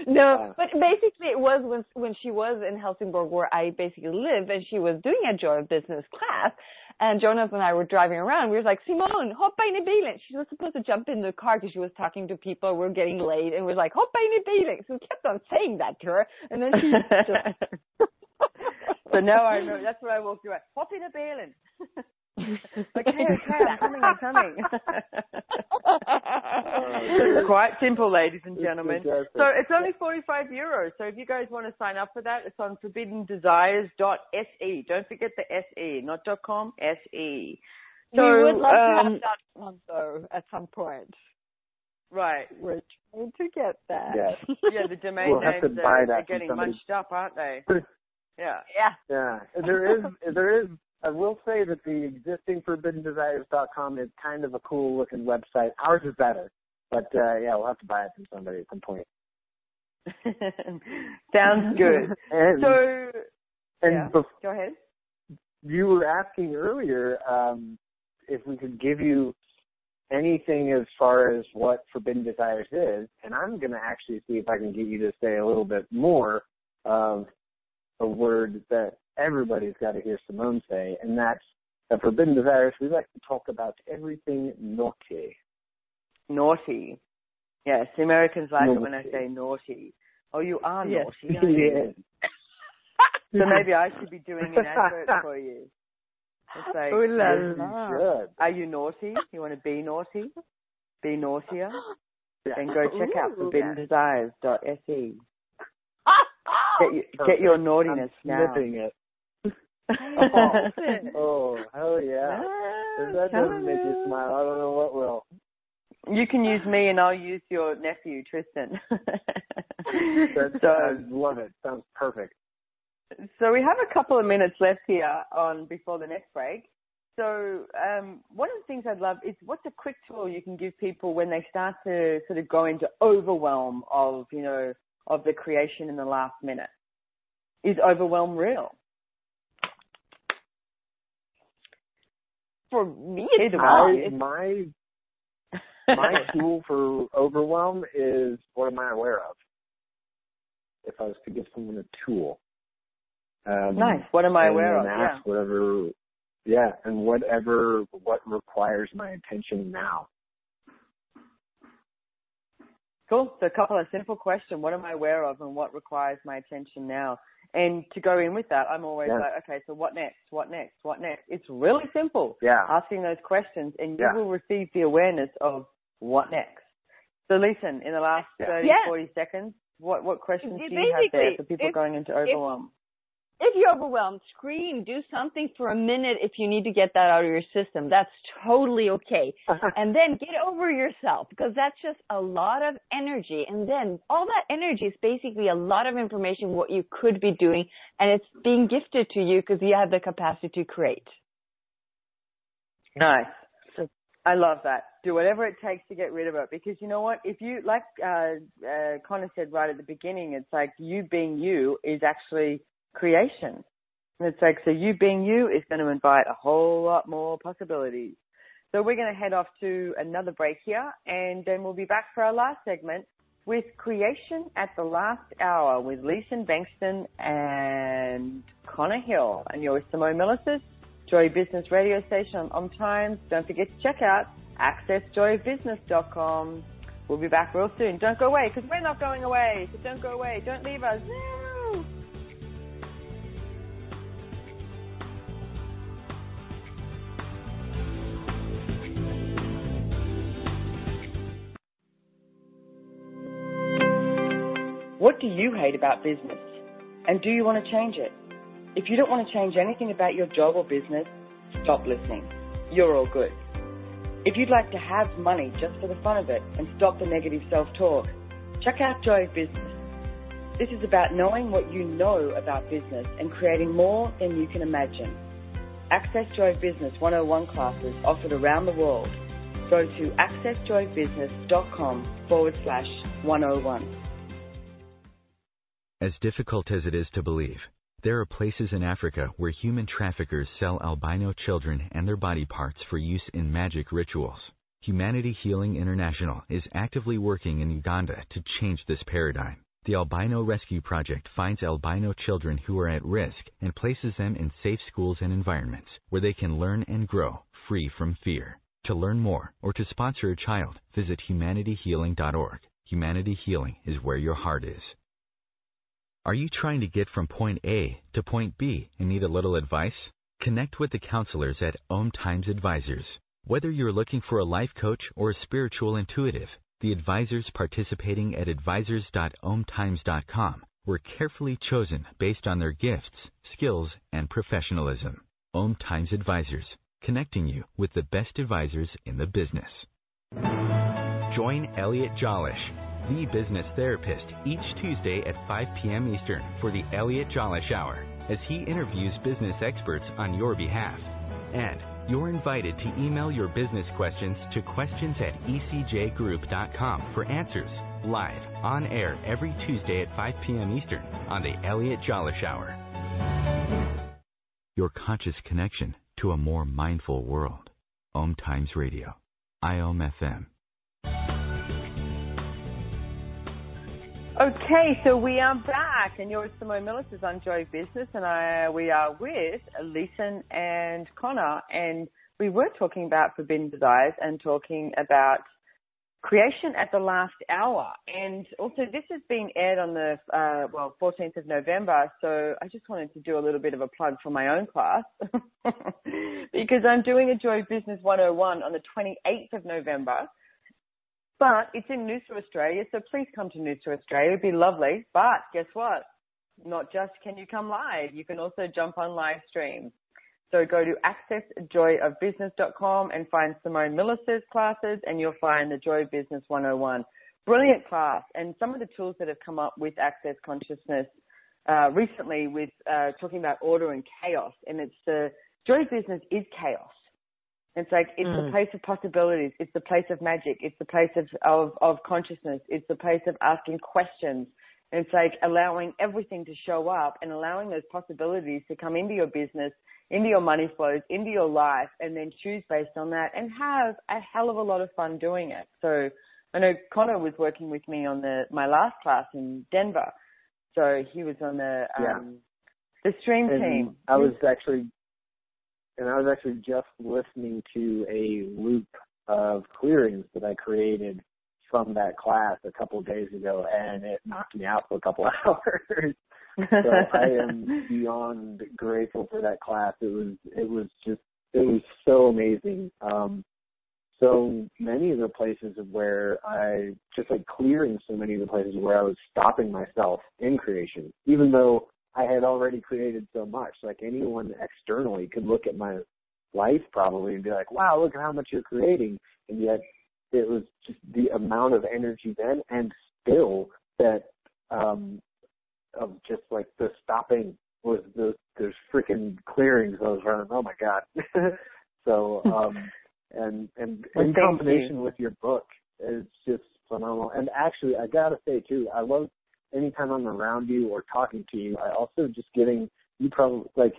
No, but basically it was when she was in Helsingborg, where I basically live, and she was doing a Joy of Business class, and Jonas and I were driving around. We were like, Simone, hoppa in i bilen. She was supposed to jump in the car because she was talking to people. We're getting late, and we were like, hoppa in i bilen. So we kept on saying that to her, and then she just... So now I know. That's what I walked around. Hop in a bilen. Okay, I'm coming. Quite simple, ladies and gentlemen. So it's only 45 euros. So if you guys want to sign up for that, it's on forbiddendesires.se. Don't forget the SE, not .com, SE. So, we would love to have that one, though, at some point. Right. We're trying to get that. Yes. Yeah, the domain names are getting munched up, aren't they? Yeah. Yeah. There is. I will say that the existing forbiddendesires.com is kind of a cool looking website. Ours is better, but we'll have to buy it from somebody at some point. Sounds good. Go ahead. You were asking earlier if we could give you anything as far as what Forbidden Desires is, and I'm going to actually see if I can get you to say a little bit more of a word that everybody's got to hear Simone say, and that's that Forbidden Desires, we like to talk about everything naughty. Naughty. Yes, the Americans like naughty. it when I say naughty. Oh, you are yes. naughty, aren't you? So maybe I should be doing an advert for you. It's like, are you naughty? You want to be naughty? Be naughtier? Then go check out forbiddendesires.se. Get your naughtiness now. Snipping it. Oh, hell yeah. If that doesn't make you smile, I don't know what will. You can use me and I'll use your nephew, Tristan. I love it. Sounds perfect. So we have a couple of minutes left here before the next break. So one of the things I'd love is what's a quick tool you can give people when they start to sort of go into overwhelm of the creation in the last minute? Is overwhelm real? For me, it's my tool for overwhelm is what am I aware of? If I was to give someone a tool. Nice. What am I aware of? Ask what requires my attention now. Cool. So a couple of simple questions. What am I aware of and what requires my attention now? And to go in with that, I'm always like, okay, so what next? What next? What next? It's really simple. Yeah. Asking those questions and you will receive the awareness of what next. So Lisen, in the last 30, 40 seconds, what questions do you have there for people going into overwhelm? If you're overwhelmed, scream, do something for a minute if you need to get that out of your system. That's totally okay. And then get over yourself because that's just a lot of energy. And then all that energy is basically a lot of information, what you could be doing, and it's being gifted to you because you have the capacity to create. Nice. So I love that. Do whatever it takes to get rid of it because you know what? If you, like Connor said right at the beginning, it's like you being you is actually creation. And it's like, so you being you is going to invite a whole lot more possibilities. So we're going to head off to another break here, and then we'll be back for our last segment with Creation at the Last Hour with Lisen, Bengsston and Connor Hill. And you're with Simone Milasas, Joy Business Radio Station on OMTimes. Don't forget to check out accessjoybusiness.com. We'll be back real soon. Don't go away because we're not going away. So don't go away. Don't leave us. No. What do you hate about business? And do you want to change it? If you don't want to change anything about your job or business, stop listening. You're all good. If you'd like to have money just for the fun of it and stop the negative self-talk, check out Joy of Business. This is about knowing what you know about business and creating more than you can imagine. Access Joy of Business 101 classes offered around the world. Go to accessjoybusiness.com/101. As difficult as it is to believe, there are places in Africa where human traffickers sell albino children and their body parts for use in magic rituals. Humanity Healing International is actively working in Uganda to change this paradigm. The Albino Rescue Project finds albino children who are at risk and places them in safe schools and environments where they can learn and grow free from fear. To learn more or to sponsor a child, visit humanityhealing.org. Humanity Healing is where your heart is. Are you trying to get from point A to point B and need a little advice? Connect with the counselors at OMTimes Advisors. Whether you're looking for a life coach or a spiritual intuitive, the advisors participating at advisors.omtimes.com were carefully chosen based on their gifts, skills, and professionalism. OMTimes Advisors, connecting you with the best advisors in the business. Join Elliot Jollish, the business therapist, each Tuesday at 5 p.m. Eastern for the Elliot Jollish Hour, as he interviews business experts on your behalf. And you're invited to email your business questions to questions@ecjgroup.com for answers, live, on air every Tuesday at 5 p.m. Eastern on the Elliot Jollish Hour. Your conscious connection to a more mindful world. OMTimes Radio. IOM FM. Okay, so we are back, and you're with Simone Milasas on Joy Business, and we are with Lisen and Connor, and we were talking about forbidden desires and talking about creation at the last hour. And also, this is being aired on the 14th of November, so I just wanted to do a little bit of a plug for my own class because I'm doing a Joy Business 101 on the 28th of November. But it's in Noosa, Australia, so please come to Noosa, Australia. It'd be lovely. But guess what? Not just can you come live, you can also jump on live stream. So go to accessjoyofbusiness.com and find Simone Milasas classes, and you'll find the Joy Business 101. Brilliant class. And some of the tools that have come up with Access Consciousness recently with talking about order and chaos. And it's the Joy Business is chaos. It's like, it's the place of possibilities. It's the place of magic. It's the place of consciousness. It's the place of asking questions. And it's like allowing everything to show up and allowing those possibilities to come into your business, into your money flows, into your life, and then choose based on that and have a hell of a lot of fun doing it. So I know Connor was working with me on my last class in Denver. So he was on the stream team. I was actually just listening to a loop of clearings that I created from that class a couple of days ago, and it knocked me out for a couple of hours. So I am beyond grateful for that class. It was so amazing. So many of the places where I just like clearing so many of the places where I was stopping myself in creation, even though I had already created so much. Like anyone externally could look at my life probably and be like, wow, look at how much you're creating. And yet it was just the amount of energy then and still that of just like the stopping was there's freaking clearings I was running. Oh my God. So and in combination with your book, it's just phenomenal. And actually I gotta say too, I love anytime I'm around you or talking to you, I also just getting you probably like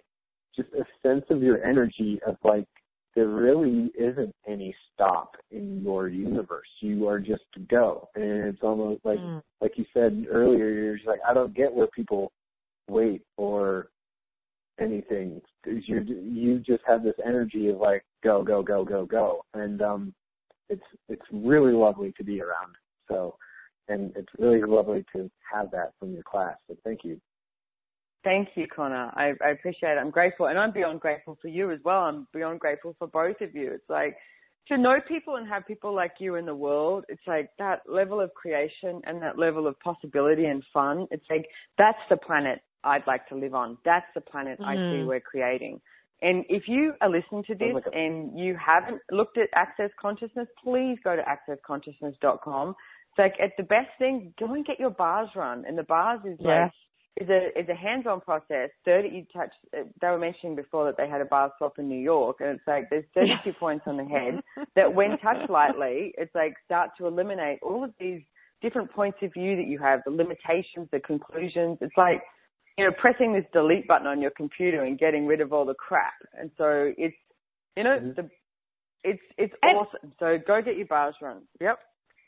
just a sense of your energy of like there really isn't any stop in your universe. You are just go. And it's almost like you said earlier, you're just like, I don't get where people wait or anything. You just have this energy of like go, go, go, go, go. And it's really lovely to be around. So and it's really lovely to have that from your class. So thank you. Thank you, Connor. I appreciate it. I'm grateful. And I'm beyond grateful for you as well. I'm beyond grateful for both of you. It's like to know people and have people like you in the world, it's like that level of creation and that level of possibility and fun. It's like that's the planet I'd like to live on. That's the planet I see we're creating. And if you are listening to this and you haven't looked at Access Consciousness, please go to accessconsciousness.com. It's like at the best thing, go and get your bars run. And the bars is like, is a hands-on process. They were mentioning before that they had a bar swap in New York, and it's like there's 32 points on the head that when touched lightly, it's like start to eliminate all of these different points of view that you have, the limitations, the conclusions. It's like, you know, pressing this delete button on your computer and getting rid of all the crap. And so it's, you know, it's awesome. So go get your bars run. Yep.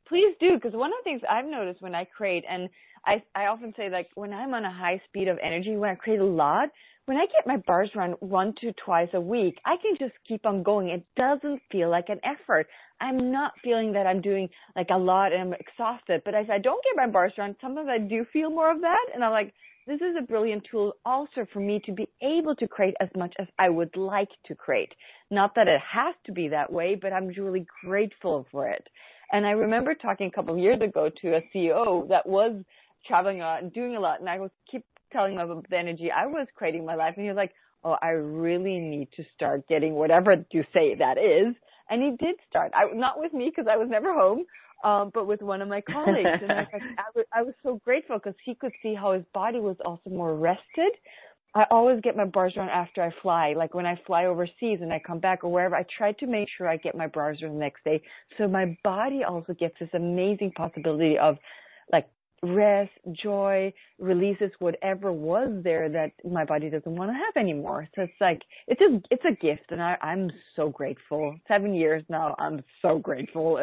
Please do, because one of the things I've noticed when I create, and I often say, like, when I'm on a high speed of energy, when I create a lot, when I get my bars run 1 to twice a week, I can just keep on going. It doesn't feel like an effort. I'm not feeling that I'm doing, like, a lot and I'm exhausted. But if I don't get my bars run, sometimes I do feel more of that. And I'm like, this is a brilliant tool also for me to be able to create as much as I would like to create. Not that it has to be that way, but I'm really grateful for it. And I remember talking a couple of years ago to a CEO that was traveling a lot and doing a lot, and I would keep telling him about the energy I was creating in my life, and he was like, oh, I really need to start getting whatever you say that is. And he did start. Not with me because I was never home, but with one of my colleagues. And I was so grateful because he could see how his body was also more rested. I always get my bars run after I fly. Like when I fly overseas and I come back or wherever, I try to make sure I get my bars run the next day. So my body also gets this amazing possibility of like rest, joy, releases whatever was there that my body doesn't want to have anymore. So it's like, it's a gift, and I'm so grateful. 7 years now, I'm so grateful.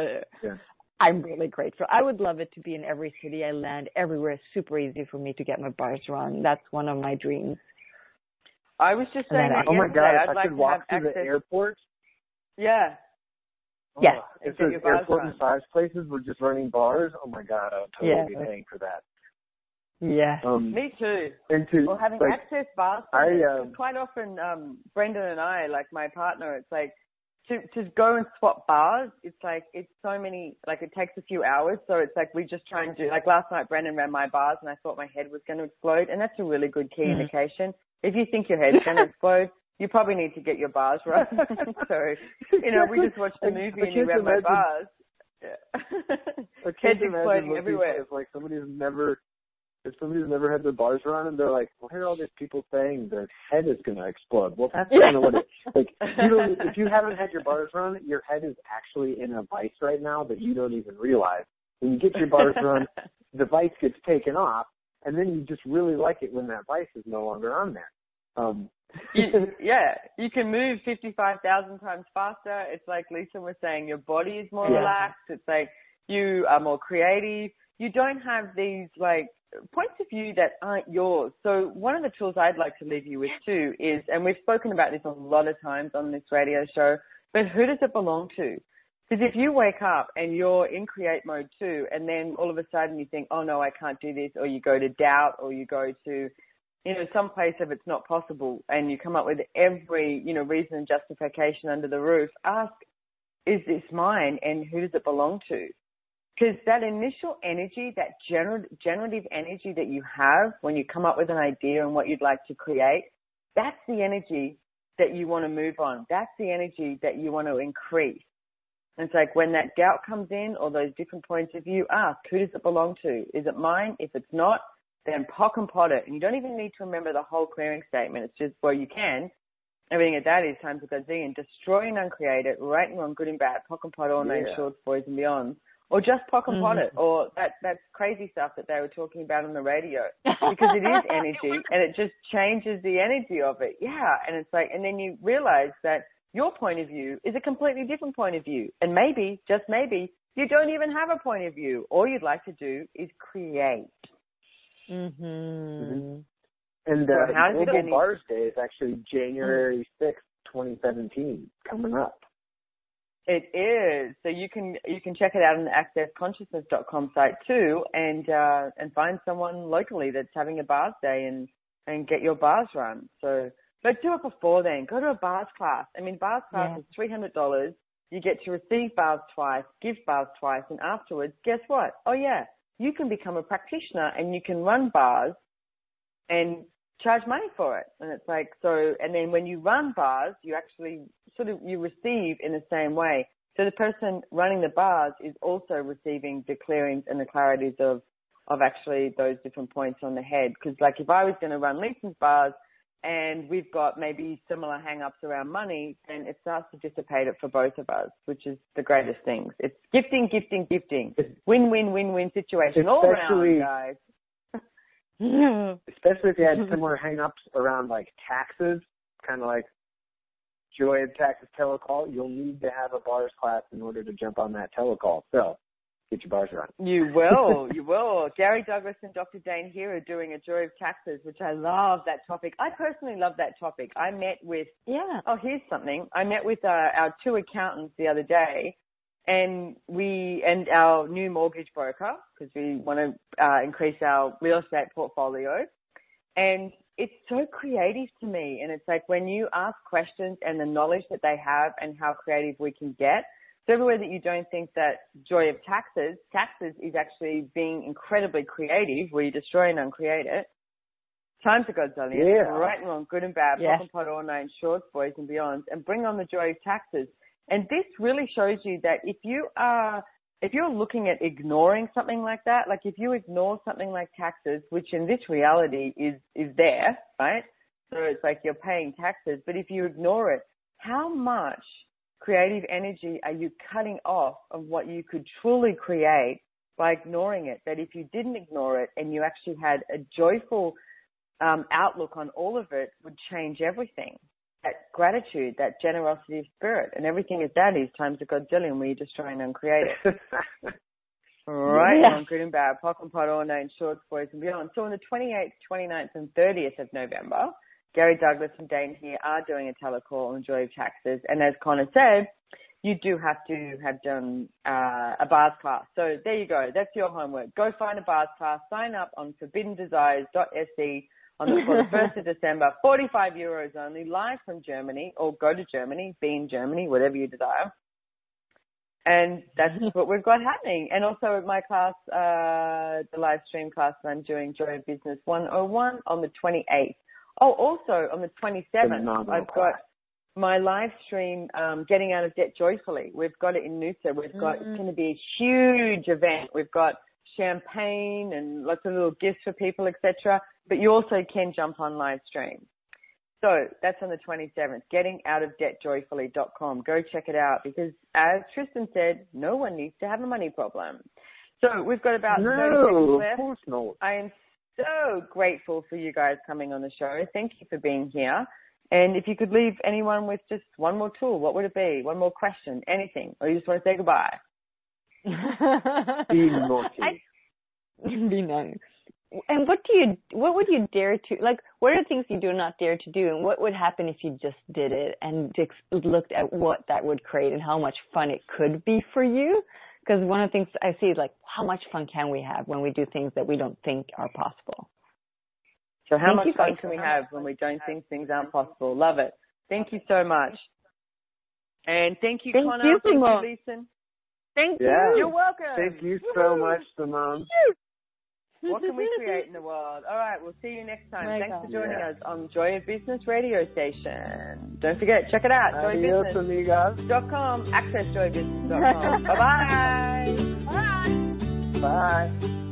I'm really grateful. I would love it to be in every city I land, everywhere. It's super easy for me to get my bars run. That's one of my dreams. I was just saying that oh my God, I'd if like I could to walk have through access. the airport. Yeah. Yes. If the airport massage places were just running bars, oh my God, I would totally be paying for that. Yeah. Me too. Or having access bars. Quite often, Brendan and I, like my partner, it's like to go and swap bars. It's like, it's so many, like it takes a few hours. So it's like we just try and do, like last night Brendan ran my bars and I thought my head was going to explode. And that's a really good key indication. If you think your head's going to explode, you probably need to get your bars right. So, we just watched the movie and he ran my bars. Yeah. Heads exploding everywhere. If like somebody's never had their bars run and they're like, well, here are all these people saying their head is going to explode. Well, that's kind of what it like. If you haven't had your bars run, your head is actually in a vice right now that you don't even realize. When you get your bars run, the vice gets taken off, and then you just really like it when that vice is no longer on there. You can move 55,000 times faster. It's like Lisa was saying, your body is more relaxed. It's like you are more creative. You don't have these like points of view that aren't yours. So one of the tools I'd like to leave you with too is, and we've spoken about this a lot of times on this radio show, but who does it belong to? Because if you wake up and you're in create mode too, and then all of a sudden you think, oh no, I can't do this, or you go to doubt, or you go to, some place of it's not possible, and you come up with every, reason and justification under the roof, ask, is this mine, and who does it belong to? Because that initial energy, that generative energy that you have when you come up with an idea and what you'd like to create, that's the energy that you want to move on. That's the energy that you want to increase. And it's like when that doubt comes in or those different points of view, ask, who does it belong to? Is it mine? If it's not, then pock and pot it. And you don't even need to remember the whole clearing statement. It's just, well, you can. Everything at that is times a gazillion. Destroy and uncreate it, right and wrong, good and bad, pock and pot, all names, shorts, boys and beyond. Or just pock and pot it, or that's crazy stuff that they were talking about on the radio. Because it is energy, and it just changes the energy of it. Yeah, and it's like, and then you realize that your point of view is a completely different point of view. And maybe, just maybe, you don't even have a point of view. All you'd like to do is create. And Global Bars Day is actually January 6th, 2017, coming up. It is. So you can check it out on the accessconsciousness.com site too, and find someone locally that's having a bars day and get your bars run. So, but do it before then. Go to a bars class. I mean, bars class is $300. You get to receive bars twice, give bars twice, and afterwards, guess what? Oh yeah, you can become a practitioner and you can run bars and charge money for it. And it's like, so, and then when you run bars, you actually you receive in the same way. So the person running the bars is also receiving the clearings and the clarities of actually those different points on the head. Because like if I was going to run Lisen's bars and we've got maybe similar hang-ups around money, then it starts to dissipate it for both of us, which is the greatest things. It's gifting. Win-win-win-win situation all around, guys. Especially if you had similar hang-ups around like taxes, kind of like Joy of Taxes telecall, you'll need to have a bars class in order to jump on that telecall. So get your bars run. You will. Gary Douglas and Dr. Dane here are doing a Joy of Taxes, which I love that topic. I personally love that topic. I met with, here's something. I met with our two accountants the other day, and our new mortgage broker, because we want to increase our real estate portfolio. And it's so creative to me. And it's like when you ask questions and the knowledge that they have and how creative we can get. So everywhere that you don't think that Joy of Taxes is actually being incredibly creative, where you destroy and uncreate it. Time to Godzilla, right and wrong, good and bad, pop and pot, all nine shorts, boys and beyonds, and bring on the Joy of Taxes. And this really shows you that if you're looking at ignoring something like that, like if you ignore something like taxes, which in this reality is there, right? So it's like you're paying taxes, but if you ignore it, how much creative energy are you cutting off of what you could truly create by ignoring it, that if you didn't ignore it and you actually had a joyful outlook on all of it, would change everything. That gratitude, that generosity of spirit, and everything is that is times a godzillion where you're just trying to uncreate it. All right, on good and bad, POC and POD, ordained, shorts, boys and beyond. So on the 28th, 29th and 30th of November, Gary Douglas and Dane here are doing a telecall on the joy of taxes. And as Connor said, you do have to have done a bars class. So there you go. That's your homework. Go find a bars class. Sign up on forbiddendesires.se for the 1st of December. 45 euros only, live from Germany, or go to Germany, be in Germany, whatever you desire. And that's what we've got happening. And also my class, the live stream class that I'm doing, Joy of Business 101 on the 28th. Oh, also on the 27th, I've got my live stream, Getting Out of Debt Joyfully. We've got it in Noosa. We've got, it's going to be a huge event. We've got champagne and lots of little gifts for people, etc. But you also can jump on live stream. So that's on the 27th, gettingoutofdebtjoyfully.com. Go check it out because, as Tristan said, no one needs to have a money problem. So we've got about 30 seconds left. Of course not. I am so grateful for you guys coming on the show. Thank you for being here. And if you could leave anyone with just one more tool, what would it be? One more question, anything, or you just want to say goodbye? Be naughty. Be nice. And what would you dare to, like, what are the things you do not dare to do? And what would happen if you just did it and just looked at what that would create and how much fun it could be for you? Because one of the things I see is, like, how much fun can we have when we do things that we don't think are possible? So how much fun can we have when we don't think things aren't possible? Love it. Thank you so much. And thank you, Connor. Thank you, Lisen. Thank you. You're welcome. Thank you so much, Simone. What can we create in the world? All right, we'll see you next time. Thanks for joining us on Joy of Business radio station. Don't forget, check it out, joybusiness.com, accessjoybusiness.com. Bye-bye. Bye. Bye.